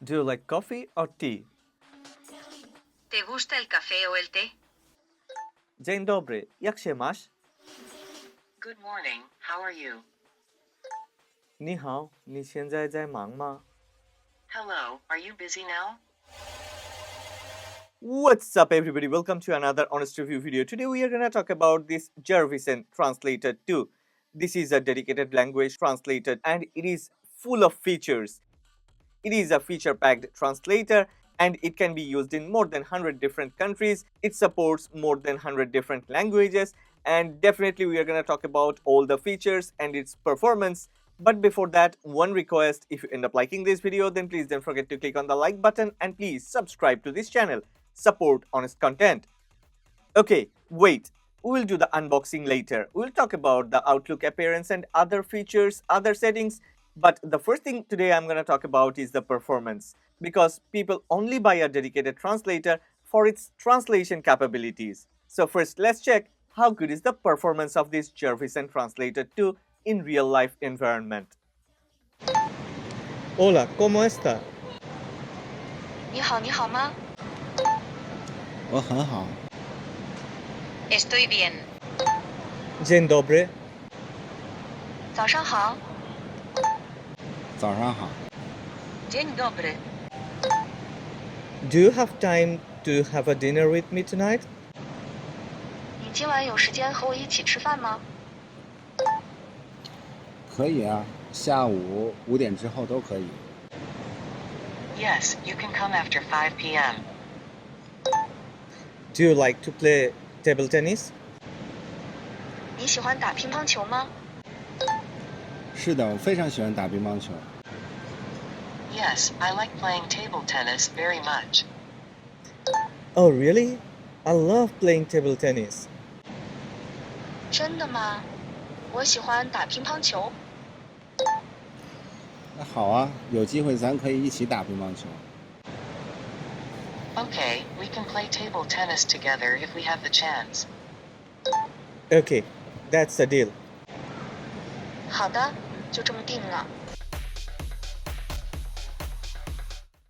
Do you like coffee or tea? ¿Te gusta el café o el té? Dzień dobry, jak się masz? Good morning, how are you? 你好，你现在在忙吗？ Hello, are you busy now? What's up everybody, welcome to another honest review video. Today we are going to talk about this Jarvisen Translator 2. This is a dedicated language translator and it is full of features. It is a feature-packed translator and it can be used in more than 100 different countries. It supports more than 100 different languages and definitely we are going to talk about all the features and its performance. But before that, one request: if you end up liking this video, then please don't forget to click on the like button and please subscribe to this channel. Support honest content. Okay, wait. We will do the unboxing later. We'll talk about the Outlook appearance and other features, other settings. But the first thing today I'm going to talk about is the performance. Because people only buy a dedicated translator for its translation capabilities. So first, let's check how good is the performance of this Jarvisen Translator 2 in real-life environment. Hola, ¿cómo está? 你好，你好吗？我很好。 Estoy bien. Dzień dobry. 早上好。早上好。 Dzień dobry. Do you have time to have a dinner with me tonight? 你今晚有时间和我一起吃饭吗？可以啊，下午5点之后都可以。 Yes, you can come after 5 p.m. Do you like to play table tennis? 你喜欢打乒乓球吗？是的，我非常喜欢打乒乓球。 Yes, I like playing table tennis very much. Oh, really? I love playing table tennis. 真的吗？我喜欢打乒乓球。那好啊，有机会咱可以一起打乒乓球。 Okay, we can play table tennis together if we have the chance. Okay, that's a deal. 好的，就这么定了。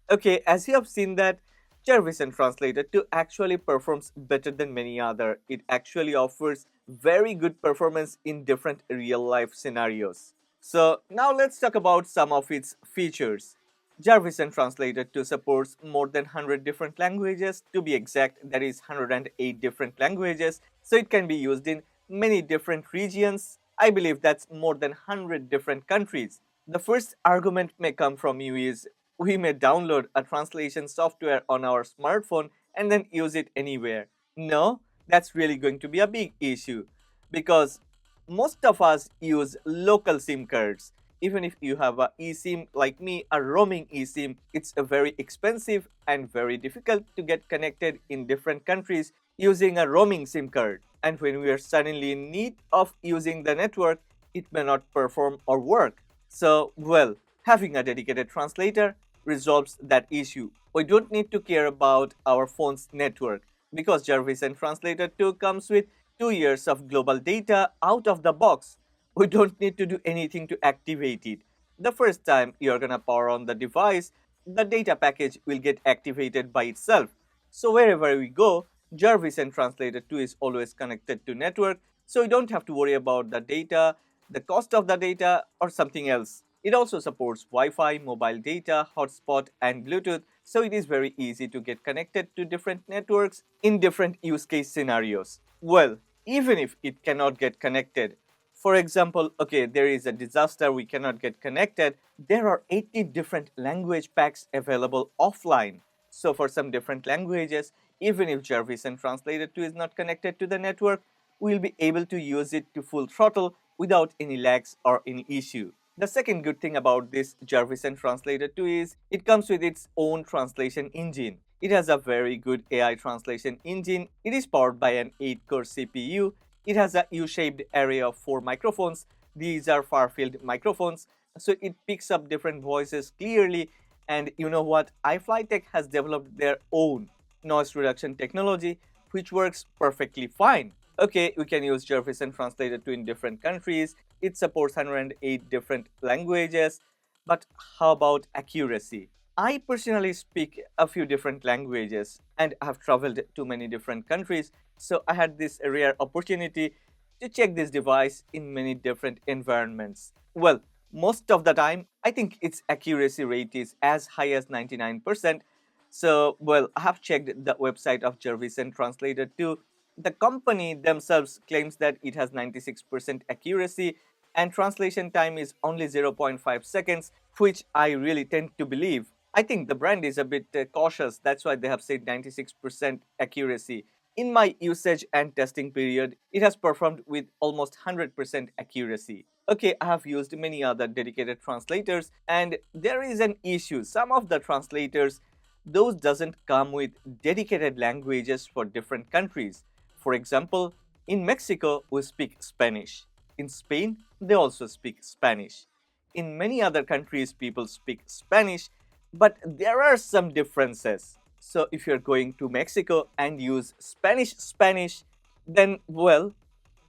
Okay, as you have seen that Jarvisen Translator 2 actually performs better than many other. It actually offers very good performance in different real-life scenarios. So now let's talk about some of its features. Jarvisen Translator 2 supports more than 100 different languages. To be exact, that is 108 different languages. So it can be used in many different regions. I believe that's more than 100 different countries. The first argument may come from you is, we may download a translation software on our smartphone and then use it anywhere. No, that's really going to be a big issue because most of us use local SIM cards. Even if you have a eSIM like me, a roaming eSIM, it's a very expensive and very difficult to get connected in different countries using a roaming SIM card. And when we are suddenly in need of using the network, it may not perform or work. So, well, having a dedicated translator resolves that issue. We don't need to care about our phone's network because Jarvisen Translator 2 comes with 2 years of global data out of the box. We don't need to do anything to activate it. The first time you're gonna power on the device, the data package will get activated by itself. So wherever we go, Jarvisen Translator 2 is always connected to network, so you don't have to worry about the data, the cost of the data, or something else. It also supports Wi-Fi, mobile data, hotspot, and Bluetooth, so it is very easy to get connected to different networks in different use case scenarios. Well, even if it cannot get connected, for example, okay, there is a disaster, we cannot get connected, there are 80 different language packs available offline. So for some different languages, even if Jarvisen Translator 2 is not connected to the network, we'll be able to use it to full throttle without any lags or any issue. The second good thing about this Jarvisen Translator 2 is it comes with its own translation engine. It has a very good AI translation engine. It is powered by an 8-core CPU. It has a U-shaped array of 4 microphones. These are far-field microphones, so it picks up different voices clearly. And you know what? iFlyTech has developed their own noise reduction technology, which works perfectly fine. Okay, we can use Jarvisen Translator 2 in different countries. It supports 108 different languages. But how about accuracy? I personally speak a few different languages and have traveled to many different countries, so I had this rare opportunity to check this device in many different environments. Well, most of the time, I think its accuracy rate is as high as 99%. So, well, I have checked the website of Jarvisen Translator too. The company themselves claims that it has 96% accuracy and translation time is only zero point 0.5 seconds, which I really tend to believe. I think the brand is a bit cautious. That's why they have said 96% accuracy. In my usage and testing period, it has performed with almost 100% accuracy. Okay, I have used many other dedicated translators and there is an issue. Some of the translators, those doesn't come with dedicated languages for different countries. For example, in Mexico, we speak Spanish. In Spain, they also speak Spanish. In many other countries, people speak Spanish, but there are some differences. So if you're going to Mexico and use Spanish, then, well,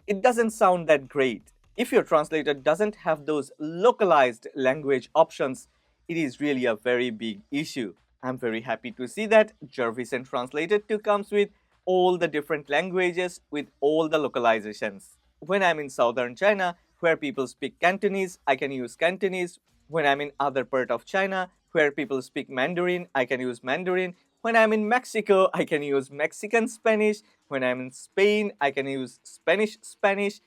it doesn't sound that great. If your translator doesn't have those localized language options, it is really a very big issue. I'm very happy to see that Jarvisen Translator 2 comes with all the different languages with all the localizations. When I'm in southern China, where people speak Cantonese, I can use Cantonese. When I'm in other part of China, where people speak Mandarin, I can use Mandarin. When I'm in Mexico, I can use Mexican Spanish. When I'm in Spain, I can use Spanish.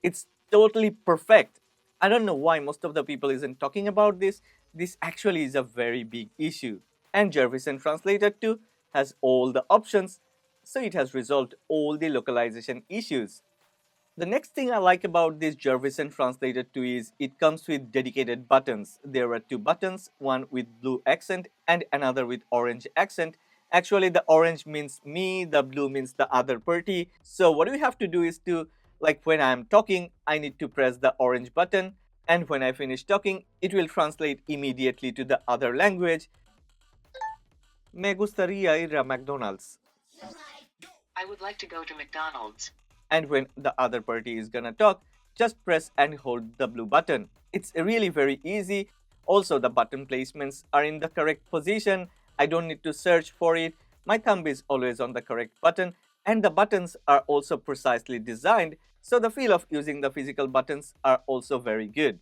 It's totally perfect. I don't know why most of the people isn't talking about this. This actually is a very big issue. And Jarvisen Translator 2 has all the options, so it has resolved all the localization issues. The next thing I like about this Jarvisen Translator 2 is it comes with dedicated buttons. There are two buttons, one with blue accent and another with orange accent. Actually, the orange means me, the blue means the other party. So what we have to do is to, like when I'm talking, I need to press the orange button, and when I finish talking, it will translate immediately to the other language. Me gustaría ir a McDonald's. I would like to go to McDonald's. And when the other party is gonna talk, just press and hold the blue button. It's really very easy. Also, the button placements are in the correct position. I don't need to search for it. My thumb is always on the correct button, and the buttons are also precisely designed, so the feel of using the physical buttons are also very good.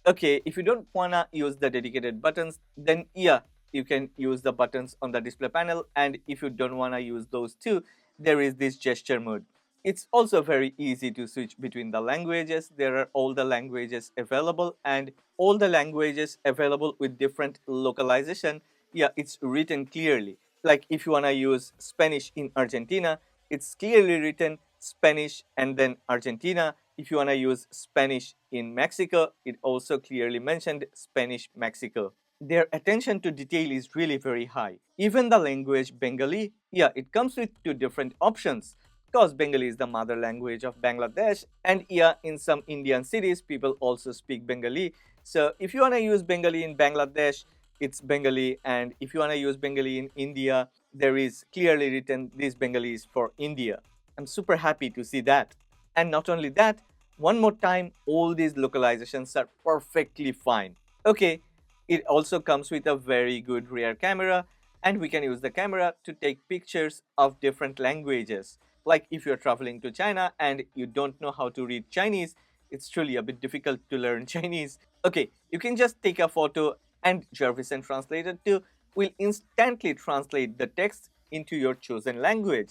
Okay, if you don't wanna use the dedicated buttons, then yeah, you can use the buttons on the display panel, and if you don't wanna use those too, there is this gesture mode. It's also very easy to switch between the languages. There are all the languages available and all the languages available with different localization. Yeah, it's written clearly. Like if you wanna use Spanish in Argentina, it's clearly written Spanish and then Argentina. If you want to use Spanish in Mexico, it also clearly mentioned Spanish Mexico. Their attention to detail is really very high. Even the language Bengali, yeah, it comes with two different options. Because Bengali is the mother language of Bangladesh, and yeah, in some Indian cities, people also speak Bengali. So if you want to use Bengali in Bangladesh, it's Bengali, and if you want to use Bengali in India, there is clearly written this Bengali is for India. I'm super happy to see that. And not only that, one more time, all these localizations are perfectly fine. Okay, it also comes with a very good rear camera, and we can use the camera to take pictures of different languages. Like if you're traveling to China and you don't know how to read Chinese, it's truly a bit difficult to learn Chinese. Okay, you can just take a photo and Jarvisen Translator 2 will instantly translate the text into your chosen language.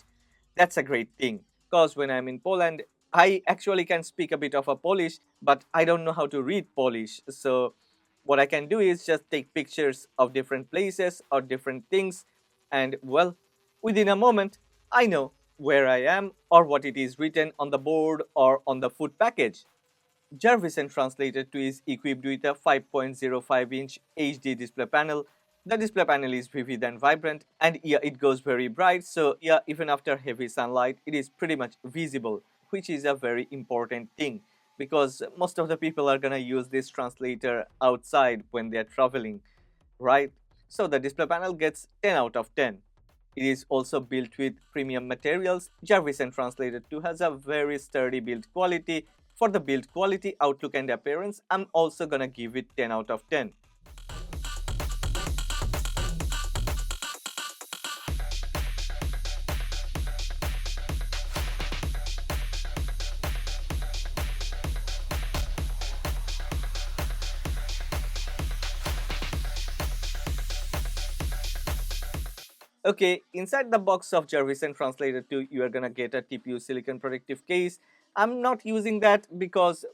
That's a great thing, because when I'm in Poland, I actually can speak a bit of a Polish, but I don't know how to read Polish. So what I can do is just take pictures of different places or different things, and well, within a moment, I know where I am or what it is written on the board or on the food package. Jarvisen Translator 2 is equipped with a 5.05-inch HD display panel. The display panel is vivid and vibrant, and yeah, it goes very bright, so yeah, even after heavy sunlight, it is pretty much visible, which is a very important thing because most of the people are gonna use this translator outside when they're traveling, right? So the display panel gets 10 out of 10. It is also built with premium materials. Jarvisen Translator 2 has a very sturdy build quality. For the build quality, outlook and appearance, I'm also gonna give it 10 out of 10. Okay, inside the box of Jarvisen Translator 2, you are gonna get a TPU silicon protective case. I'm not using that because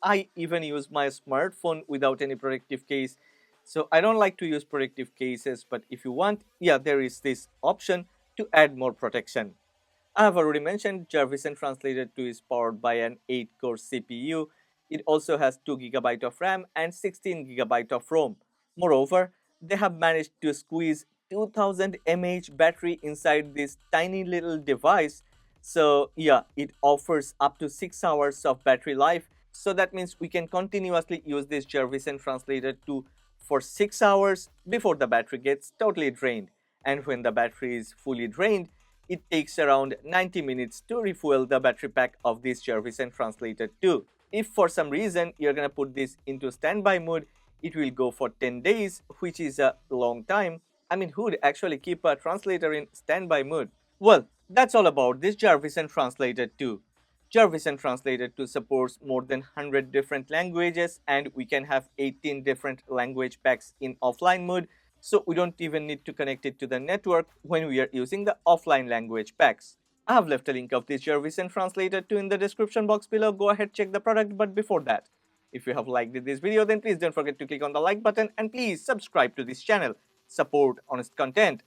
I even use my smartphone without any protective case. So I don't like to use protective cases, but if you want, yeah, there is this option to add more protection. I have already mentioned Jarvisen Translator 2 is powered by an 8-core CPU. It also has 2 GB of RAM and 16 GB of ROM. Moreover, they have managed to squeeze 2000 mAh battery inside this tiny little device. So yeah, it offers up to 6 hours of battery life. So that means we can continuously use this Jarvisen Translator 2 for 6 hours before the battery gets totally drained. And when the battery is fully drained, it takes around 90 minutes to refuel the battery pack of this Jarvisen Translator 2. If for some reason you're gonna put this into standby mode, it will go for 10 days, which is a long time. I mean, who would actually keep a translator in standby mode? Well, that's all about this Jarvisen Translator 2. Jarvisen Translator 2 supports more than 100 different languages, and we can have 18 different language packs in offline mode, so we don't even need to connect it to the network when we are using the offline language packs. I have left a link of this Jarvisen Translator 2 in the description box below. Go ahead, check the product, but before that, if you have liked this video, then please don't forget to click on the like button and please subscribe to this channel. Support honest content.